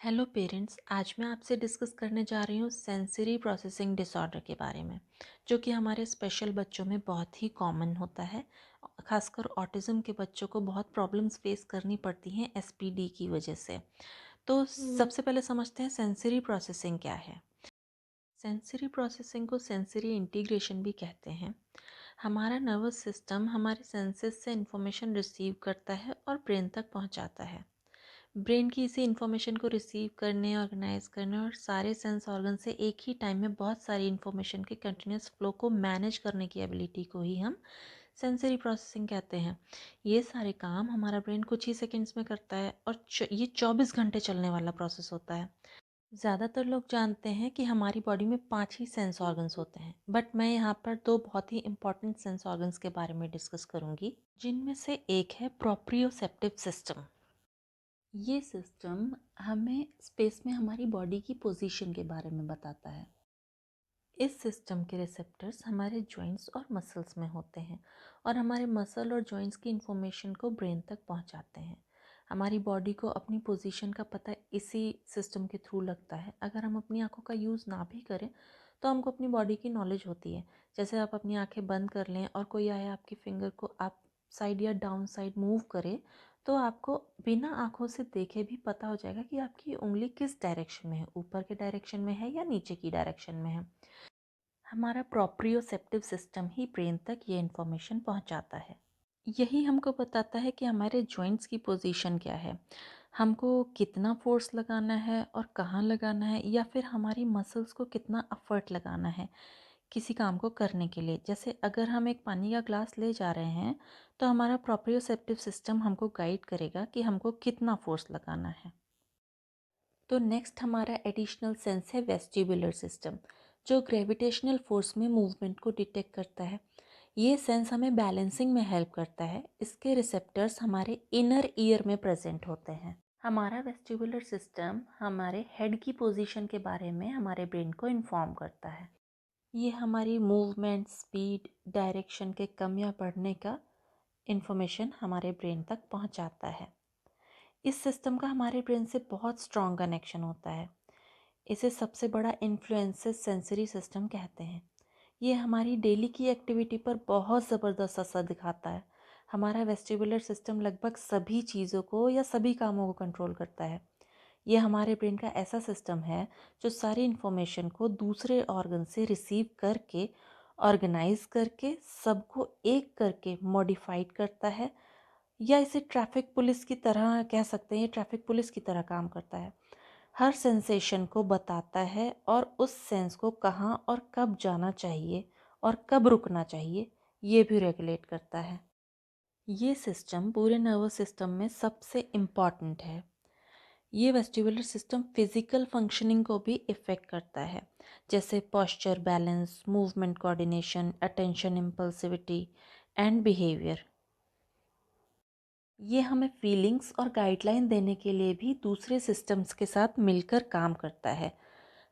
Hello parents, आज मैं आपसे डिस्कस करने जा रही हूँ सेंसरी प्रोसेसिंग डिसऑर्डर के बारे में, जो कि हमारे स्पेशल बच्चों में बहुत ही कॉमन होता है। खासकर ऑटिज़म के बच्चों को बहुत प्रॉब्लम्स फेस करनी पड़ती हैं एसपीडी की वजह से। तो सबसे पहले समझते हैं सेंसरी प्रोसेसिंग क्या है। सेंसरी प्रोसेसिंग को सेंसरी इंटीग्रेशन भी कहते हैं। हमारा नर्वस सिस्टम हमारे सेंसेस से इंफॉर्मेशन रिसीव करता है और ब्रेन तक पहुंचाता है। ब्रेन की इसी इन्फॉर्मेशन को रिसीव करने, ऑर्गेनाइज करने और सारे सेंस ऑर्गन से एक ही टाइम में बहुत सारी इन्फॉर्मेशन के कंटिन्यूस फ्लो को मैनेज करने की एबिलिटी को ही हम सेंसरी प्रोसेसिंग कहते हैं। ये सारे काम हमारा ब्रेन कुछ ही सेकंड्स में करता है और ये 24 घंटे चलने वाला प्रोसेस होता है। ज़्यादातर लोग जानते हैं कि हमारी बॉडी में 5 ही सेंस ऑर्गन्स होते हैं, बट मैं यहाँ पर दो बहुत ही इंपॉर्टेंट सेंस ऑर्गन्स के बारे में डिस्कस करूँगी, जिनमें से एक है प्रोप्रियोसेप्टिव सिस्टम। ये सिस्टम हमें स्पेस में हमारी बॉडी की पोजीशन के बारे में बताता है। इस सिस्टम के रिसेप्टर्स हमारे जॉइंट्स और मसल्स में होते हैं और हमारे मसल और जॉइंट्स की इंफॉर्मेशन को ब्रेन तक पहुंचाते हैं। हमारी बॉडी को अपनी पोजीशन का पता इसी सिस्टम के थ्रू लगता है। अगर हम अपनी आंखों का यूज़ ना भी करें तो हमको अपनी बॉडी की नॉलेज होती है। जैसे आप अपनी आंखें बंद कर लें और कोई आया आपकी फिंगर को आप साइड या डाउन साइड मूव करे, तो आपको बिना आंखों से देखे भी पता हो जाएगा कि आपकी उंगली किस डायरेक्शन में है, ऊपर के डायरेक्शन में है या नीचे की डायरेक्शन में है। हमारा प्रोप्रियोसेप्टिव सिस्टम ही ब्रेन तक ये इन्फॉर्मेशन पहुंचाता है। यही हमको बताता है कि हमारे जॉइंट्स की पोजीशन क्या है, हमको कितना फोर्स लगाना है और कहाँ लगाना है, या फिर हमारी मसल्स को कितना एफर्ट लगाना है किसी काम को करने के लिए। जैसे अगर हम एक पानी का ग्लास ले जा रहे हैं तो हमारा प्रोप्रियोसेप्टिव सिस्टम हमको गाइड करेगा कि हमको कितना फोर्स लगाना है। तो नेक्स्ट हमारा एडिशनल सेंस है वेस्टिबुलर सिस्टम, जो ग्रेविटेशनल फोर्स में मूवमेंट को डिटेक्ट करता है। ये सेंस हमें बैलेंसिंग में हेल्प करता है। इसके रिसेप्टर्स हमारे इनर ईयर में प्रेजेंट होते हैं। हमारा वेस्टिबुलर सिस्टम हमारे हेड की पोजीशन के बारे में हमारे ब्रेन को इन्फॉर्म करता है। ये हमारी मूवमेंट, स्पीड, डायरेक्शन के कम या बढ़ने का इन्फॉर्मेशन हमारे ब्रेन तक पहुंचाता है। इस सिस्टम का हमारे ब्रेन से बहुत स्ट्रॉन्ग कनेक्शन होता है। इसे सबसे बड़ा इन्फ्लुएंसेस सेंसरी सिस्टम कहते हैं। ये हमारी डेली की एक्टिविटी पर बहुत ज़बरदस्त असर दिखाता है। हमारा वेस्टिबुलर सिस्टम लगभग सभी चीज़ों को या सभी कामों को कंट्रोल करता है। ये हमारे ब्रेन का ऐसा सिस्टम है जो सारी इन्फॉर्मेशन को दूसरे ऑर्गन से रिसीव करके, ऑर्गेनाइज करके, सबको एक करके मॉडिफाइड करता है। या इसे ट्रैफिक पुलिस की तरह कह सकते हैं, ये ट्रैफिक पुलिस की तरह काम करता है। हर सेंसेशन को बताता है और उस सेंस को कहाँ और कब जाना चाहिए और कब रुकना चाहिए, ये भी रेगुलेट करता है। ये सिस्टम पूरे नर्वस सिस्टम में सबसे इम्पॉर्टेंट है। ये वेस्टिबुलर सिस्टम फिजिकल फंक्शनिंग को भी इफ़ेक्ट करता है, जैसे posture balance, movement coordination, attention, impulsivity and behaviour. ये हमें फीलिंग्स और गाइडलाइन देने के लिए भी दूसरे सिस्टम्स के साथ मिलकर काम करता है।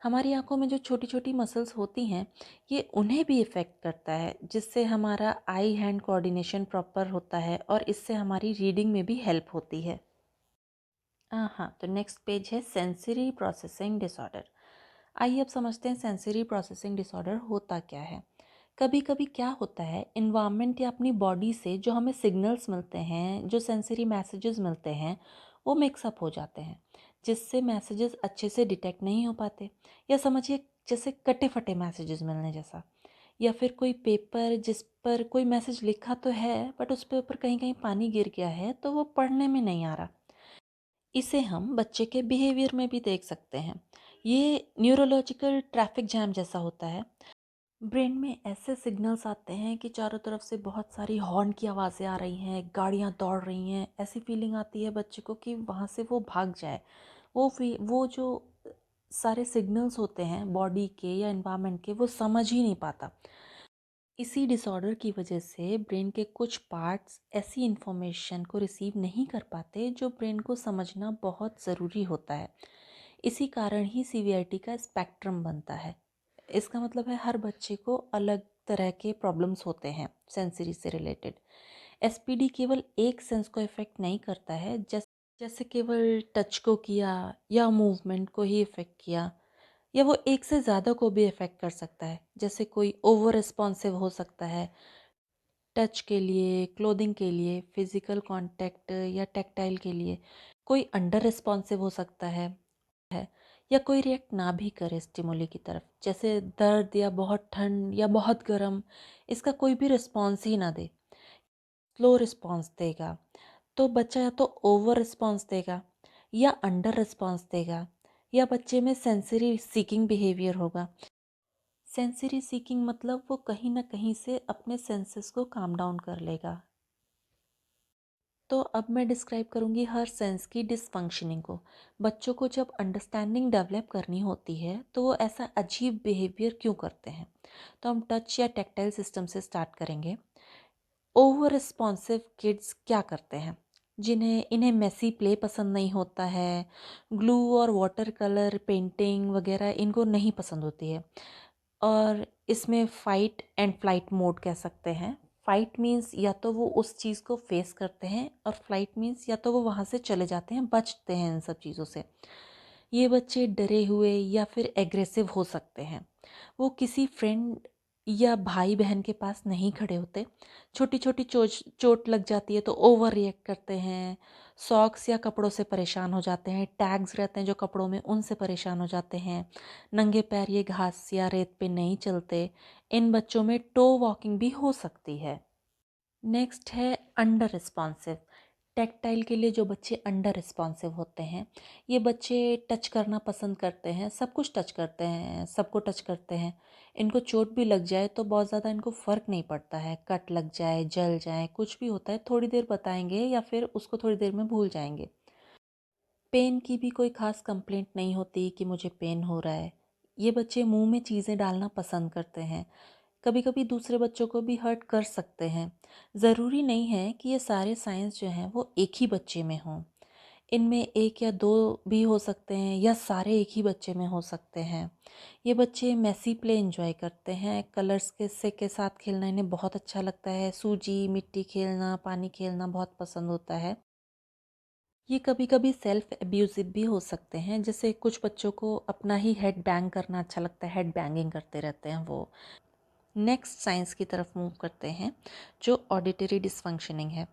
हमारी आंखों में जो छोटी छोटी मसल्स होती हैं, ये उन्हें भी इफ़ेक्ट करता है, जिससे हमारा आई हैंड कोऑर्डिनेशन प्रॉपर होता है और इससे हमारी रीडिंग में भी हेल्प होती है। हाँ, तो नेक्स्ट पेज है सेंसरी प्रोसेसिंग डिसऑर्डर। आइए अब समझते हैं सेंसरी प्रोसेसिंग डिसऑर्डर होता क्या है। कभी कभी क्या होता है, इन्वायरमेंट या अपनी बॉडी से जो हमें सिग्नल्स मिलते हैं, जो सेंसरी मैसेजेस मिलते हैं, वो मिक्सअप हो जाते हैं, जिससे मैसेजेस अच्छे से डिटेक्ट नहीं हो पाते। या समझिए जैसे कटे फटे मैसेजेस मिलने जैसा। या फिर कोई पेपर जिस पर कोई मैसेज लिखा तो है बट उस पे ऊपर कहीं कहीं पानी गिर गया है तो वो पढ़ने में नहीं आ रहा। इसे हम बच्चे के बिहेवियर में भी देख सकते हैं। ये न्यूरोलॉजिकल ट्रैफिक जैम जैसा होता है। ब्रेन में ऐसे सिग्नल्स आते हैं कि चारों तरफ से बहुत सारी हॉर्न की आवाज़ें आ रही हैं, गाड़ियाँ दौड़ रही हैं। ऐसी फीलिंग आती है बच्चे को कि वहाँ से वो भाग जाए। वो जो सारे सिग्नल्स होते हैं बॉडी के या एनवायरनमेंट के, वो समझ ही नहीं पाता। इसी डिसऑर्डर की वजह से ब्रेन के कुछ पार्ट्स ऐसी इन्फॉर्मेशन को रिसीव नहीं कर पाते जो ब्रेन को समझना बहुत ज़रूरी होता है। इसी कारण ही सीवीआईटी का स्पेक्ट्रम बनता है। इसका मतलब है हर बच्चे को अलग तरह के प्रॉब्लम्स होते हैं सेंसरी से रिलेटेड। एसपीडी केवल एक सेंस को इफेक्ट नहीं करता है, जैसे जैसे केवल टच को किया या मूवमेंट को ही इफ़ेक्ट किया, या वो एक से ज़्यादा को भी इफ़ेक्ट कर सकता है। जैसे कोई ओवर रिस्पॉन्सिव हो सकता है टच के लिए, क्लोथिंग के लिए, फिज़िकल कांटेक्ट या टैक्टाइल के लिए। कोई अंडर रिस्पॉन्सिव हो सकता है या कोई रिएक्ट ना भी करे स्टिमुली की तरफ, जैसे दर्द या बहुत ठंड या बहुत गर्म, इसका कोई भी रिस्पॉन्स ही ना दे, स्लो रिस्पॉन्स देगा। तो बच्चा या तो ओवर रिस्पॉन्स देगा या अंडर रिस्पॉन्स देगा, या बच्चे में सेंसरी सीकिंग बिहेवियर होगा। सेंसरी सीकिंग मतलब वो कहीं ना कहीं से अपने सेंसेस को काम डाउन कर लेगा। तो अब मैं डिस्क्राइब करूँगी हर सेंस की डिसफंक्शनिंग को। बच्चों को जब अंडरस्टैंडिंग डेवलप करनी होती है तो वो ऐसा अजीब बिहेवियर क्यों करते हैं। तो हम टच या टेक्टाइल सिस्टम से स्टार्ट करेंगे। ओवर रिस्पॉन्सिव किड्स क्या करते हैं, जिन्हें इन्हें मेसी प्ले पसंद नहीं होता है, ग्लू और वाटर कलर पेंटिंग वगैरह इनको नहीं पसंद होती है। और इसमें फ़ाइट एंड फ्लाइट मोड कह सकते हैं। फ़ाइट मीन्स या तो वो उस चीज़ को फेस करते हैं, और फ्लाइट मीन्स या तो वो वहाँ से चले जाते हैं, बचते हैं इन सब चीज़ों से। ये बच्चे डरे हुए या फिर एग्रेसिव हो सकते हैं। वो किसी फ्रेंड या भाई बहन के पास नहीं खड़े होते। छोटी छोटी चोट लग जाती है तो ओवर रिएक्ट करते हैं। सॉक्स या कपड़ों से परेशान हो जाते हैं, टैग्स रहते हैं जो कपड़ों में, उनसे परेशान हो जाते हैं। नंगे पैर ये घास या रेत पे नहीं चलते। इन बच्चों में टो वॉकिंग भी हो सकती है। नेक्स्ट है अंडर रिस्पॉन्सिव। टैक्टाइल के लिए जो बच्चे अंडर रिस्पॉन्सिव होते हैं, ये बच्चे टच करना पसंद करते हैं, सब कुछ टच करते हैं, सबको टच करते हैं। इनको चोट भी लग जाए तो बहुत ज़्यादा इनको फ़र्क नहीं पड़ता है, कट लग जाए, जल जाए, कुछ भी होता है थोड़ी देर बताएंगे या फिर उसको थोड़ी देर में भूल जाएंगे। पेन की भी कोई ख़ास कंप्लेंट नहीं होती कि मुझे पेन हो रहा है। ये बच्चे मुंह में चीज़ें डालना पसंद करते हैं, कभी कभी दूसरे बच्चों को भी हर्ट कर सकते हैं। ज़रूरी नहीं है कि ये सारे साइंस जो हैं वो एक ही बच्चे में हों। इनमें एक या दो भी हो सकते हैं, या सारे एक ही बच्चे में हो सकते हैं। ये बच्चे मैसी प्ले एंजॉय करते हैं, कलर्स के साथ खेलना इन्हें बहुत अच्छा लगता है। सूजी मिट्टी खेलना, पानी खेलना बहुत पसंद होता है। ये कभी कभी सेल्फ एब्यूजिव भी हो सकते हैं, जैसे कुछ बच्चों को अपना ही हेड बैंग करना अच्छा लगता है, हेड बैंगिंग करते रहते हैं वो। नेक्स्ट साइंस की तरफ मूव करते हैं, जो ऑडिटरी डिसफंक्शनिंग है।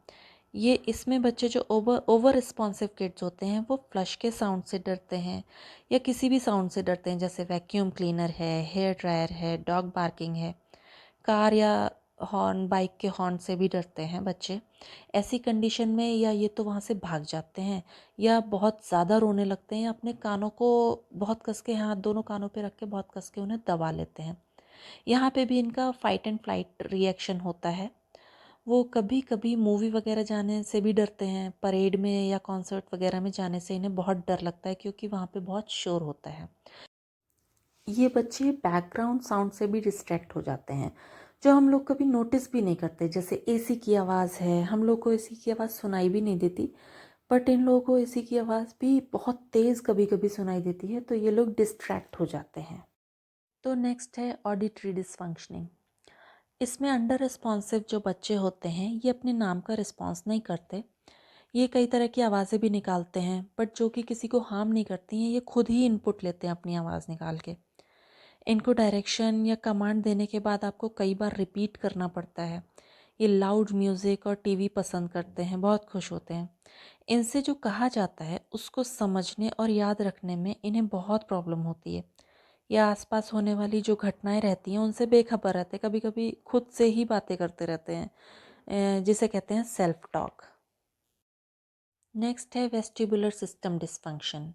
ये इसमें बच्चे जो ओवर ओवर रिस्पॉन्सिव किड्स होते हैं वो फ्लश के साउंड से डरते हैं, या किसी भी साउंड से डरते हैं, जैसे वैक्यूम क्लीनर है, हेयर ड्रायर है, डॉग बार्किंग है, कार या हॉर्न, बाइक के हॉर्न से भी डरते हैं बच्चे। ऐसी कंडीशन में या ये तो वहाँ से भाग जाते हैं, या बहुत ज़्यादा रोने लगते हैं, या अपने कानों को बहुत कस के, हाथ दोनों कानों पे रख के बहुत कस के उन्हें दबा लेते हैं। यहाँ पे भी इनका फाइट एंड फ्लाइट रिएक्शन होता है। वो कभी कभी मूवी वगैरह जाने से भी डरते हैं, परेड में या कॉन्सर्ट वगैरह में जाने से इन्हें बहुत डर लगता है, क्योंकि वहाँ पे बहुत शोर होता है। ये बच्चे बैकग्राउंड साउंड से भी डिस्ट्रैक्ट हो जाते हैं, जो हम लोग कभी नोटिस भी नहीं करते। जैसे एसी की आवाज़ है, हम लोग को एसी की आवाज़ सुनाई भी नहीं देती, बट इन लोगों को एसी की आवाज़ भी बहुत तेज़ कभी कभी सुनाई देती है, तो ये लोग डिस्ट्रैक्ट हो जाते हैं। तो नेक्स्ट है ऑडिटरी डिसफंक्शनिंग। इसमें अंडर रिस्पॉन्सिव जो बच्चे होते हैं ये अपने नाम का रिस्पॉन्स नहीं करते। ये कई तरह की आवाज़ें भी निकालते हैं, बट जो कि किसी को हार्म नहीं करती हैं। ये खुद ही इनपुट लेते हैं अपनी आवाज़ निकाल के। इनको डायरेक्शन या कमांड देने के बाद आपको कई बार रिपीट करना पड़ता है। ये लाउड म्यूज़िक और टीवी पसंद करते हैं, बहुत खुश होते हैं। इनसे जो कहा जाता है उसको समझने और याद रखने में इन्हें बहुत प्रॉब्लम होती है। या आसपास होने वाली जो घटनाएं रहती हैं उनसे बेखबर रहते हैं, कभी कभी खुद से ही बातें करते रहते हैं, जिसे कहते हैं सेल्फ टॉक। नेक्स्ट है वेस्टिबुलर सिस्टम डिसफंक्शन।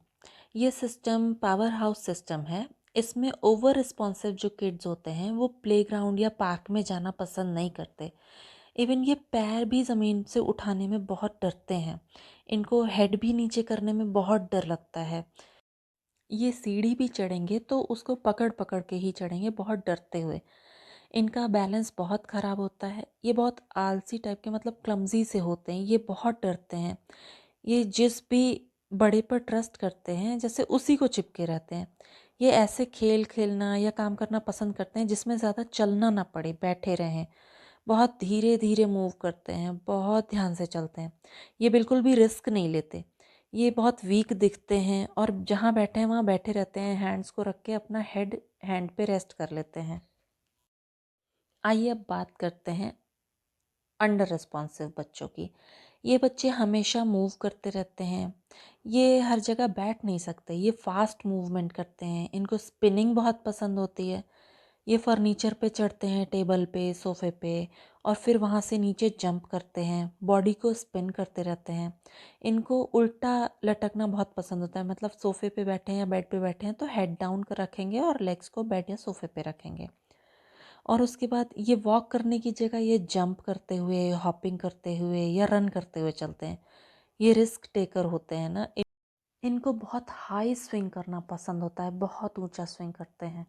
ये सिस्टम पावर हाउस सिस्टम है। इसमें ओवर रिस्पॉन्सिव जो किड्स होते हैं वो प्लेग्राउंड या पार्क में जाना पसंद नहीं करते। इवन ये पैर भी ज़मीन से उठाने में बहुत डरते हैं। इनको हेड भी नीचे करने में बहुत डर लगता है। ये सीढ़ी भी चढ़ेंगे तो उसको पकड़ पकड़ के ही चढ़ेंगे, बहुत डरते हुए। इनका बैलेंस बहुत ख़राब होता है। ये बहुत आलसी टाइप के, मतलब क्लमजी से होते हैं। ये बहुत डरते हैं। ये जिस भी बड़े पर ट्रस्ट करते हैं जैसे उसी को चिपके रहते हैं। ये ऐसे खेल खेलना या काम करना पसंद करते हैं जिसमें ज़्यादा चलना ना पड़े, बैठे रहें। बहुत धीरे धीरे मूव करते हैं, बहुत ध्यान से चलते हैं। ये बिल्कुल भी रिस्क नहीं लेते। ये बहुत वीक दिखते हैं और जहाँ बैठे हैं वहाँ बैठे रहते हैं, हैंड्स को रख के अपना हेड हैंड पे रेस्ट कर लेते हैं। आइए अब बात करते हैं अंडर रिस्पॉन्सिव बच्चों की। ये बच्चे हमेशा मूव करते रहते हैं, ये हर जगह बैठ नहीं सकते, ये फास्ट मूवमेंट करते हैं, इनको स्पिनिंग बहुत पसंद होती है। ये फर्नीचर पे चढ़ते हैं, टेबल पे, सोफ़े पे, और फिर वहाँ से नीचे जंप करते हैं, बॉडी को स्पिन करते रहते हैं। इनको उल्टा लटकना बहुत पसंद होता है, मतलब सोफ़े पे बैठे हैं या बेड पे बैठे हैं तो हेड डाउन कर रखेंगे और लेग्स को बेड या सोफ़े पे रखेंगे। और उसके बाद ये वॉक करने की जगह ये जंप करते हुए, हॉपिंग करते हुए या रन करते हुए चलते हैं। ये रिस्क टेकर होते हैं ना, इनको बहुत हाई स्विंग करना पसंद होता है, बहुत ऊंचा स्विंग करते हैं।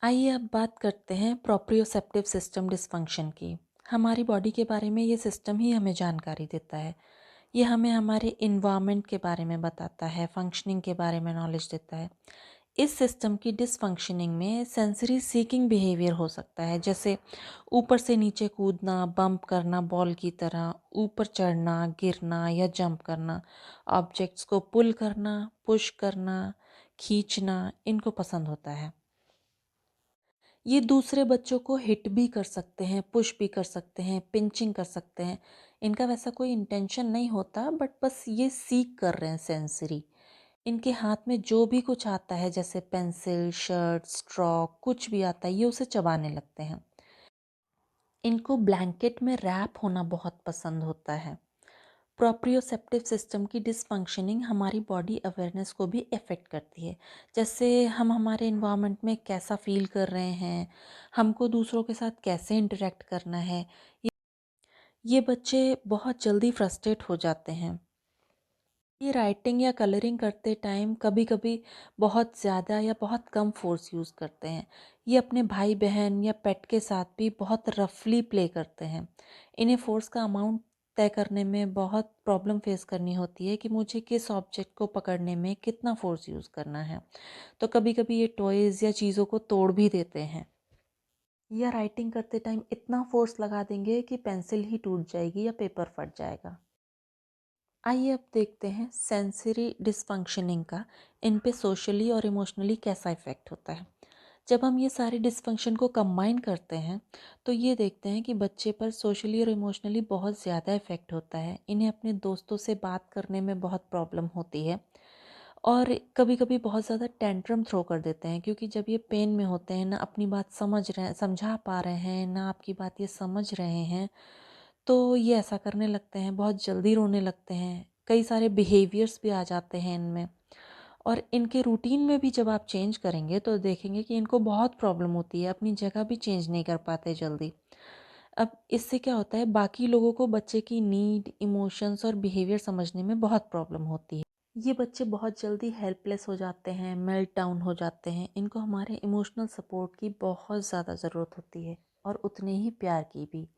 आइए अब बात करते हैं प्रोप्रियोसेप्टिव सिस्टम डिसफंक्शन की। हमारी बॉडी के बारे में ये सिस्टम ही हमें जानकारी देता है। ये हमें हमारे इन्वायरमेंट के बारे में बताता है, फंक्शनिंग के बारे में नॉलेज देता है। इस सिस्टम की डिसफंक्शनिंग में सेंसरी सीकिंग बिहेवियर हो सकता है, जैसे ऊपर से नीचे कूदना, बम्प करना बॉल की तरह, ऊपर चढ़ना, गिरना या जंप करना, ऑब्जेक्ट्स को पुल करना, पुश करना, खींचना, इनको पसंद होता है। ये दूसरे बच्चों को हिट भी कर सकते हैं, पुश भी कर सकते हैं, पिंचिंग कर सकते हैं। इनका वैसा कोई इंटेंशन नहीं होता, बट बस ये सीख कर रहे हैं सेंसरी। इनके हाथ में जो भी कुछ आता है, जैसे पेंसिल, शर्ट, स्ट्रॉ, कुछ भी आता है, ये उसे चबाने लगते हैं। इनको ब्लैंकेट में रैप होना बहुत पसंद होता है। प्रोप्रियोसेप्टिव सिस्टम की डिसफंक्शनिंग हमारी बॉडी अवेयरनेस को भी अफेक्ट करती है। जैसे हम हमारे इन्वायरमेंट में कैसा फील कर रहे हैं, हमको दूसरों के साथ कैसे इंटरेक्ट करना है। ये बच्चे बहुत जल्दी फ्रस्ट्रेट हो जाते हैं। ये राइटिंग या कलरिंग करते टाइम कभी कभी बहुत ज़्यादा या बहुत कम फोर्स यूज़ करते हैं। ये अपने भाई बहन या पेट के साथ भी बहुत रफली प्ले करते हैं। इन्हें फोर्स का अमाउंट तय करने में बहुत प्रॉब्लम फेस करनी होती है कि मुझे किस ऑब्जेक्ट को पकड़ने में कितना फोर्स यूज़ करना है। तो कभी कभी ये टॉयज़ या चीज़ों को तोड़ भी देते हैं, या राइटिंग करते टाइम इतना फोर्स लगा देंगे कि पेंसिल ही टूट जाएगी या पेपर फट जाएगा। आइए अब देखते हैं सेंसरी डिसफंक्शनिंग का इन पे सोशली और इमोशनली कैसा इफ़ेक्ट होता है। जब हम ये सारे डिसफंक्शन को कंबाइन करते हैं तो ये देखते हैं कि बच्चे पर सोशली और इमोशनली बहुत ज़्यादा इफ़ेक्ट होता है। इन्हें अपने दोस्तों से बात करने में बहुत प्रॉब्लम होती है और कभी कभी बहुत ज़्यादा टेंट्रम थ्रो कर देते हैं, क्योंकि जब ये पेन में होते हैं, ना अपनी बात समझा पा रहे हैं, ना आपकी बात ये समझ रहे हैं, तो ये ऐसा करने लगते हैं, बहुत जल्दी रोने लगते हैं। कई सारे बिहेवियर्स भी आ जाते हैं इनमें, और इनके रूटीन में भी जब आप चेंज करेंगे तो देखेंगे कि इनको बहुत प्रॉब्लम होती है, अपनी जगह भी चेंज नहीं कर पाते जल्दी। अब इससे क्या होता है, बाकी लोगों को बच्चे की नीड, इमोशंस और बिहेवियर समझने में बहुत प्रॉब्लम होती है। ये बच्चे बहुत जल्दी हेल्पलेस हो जाते हैं, मेल्ट डाउन हो जाते हैं। इनको हमारे इमोशनल सपोर्ट की बहुत ज़्यादा ज़रूरत होती है, और उतने ही प्यार की भी।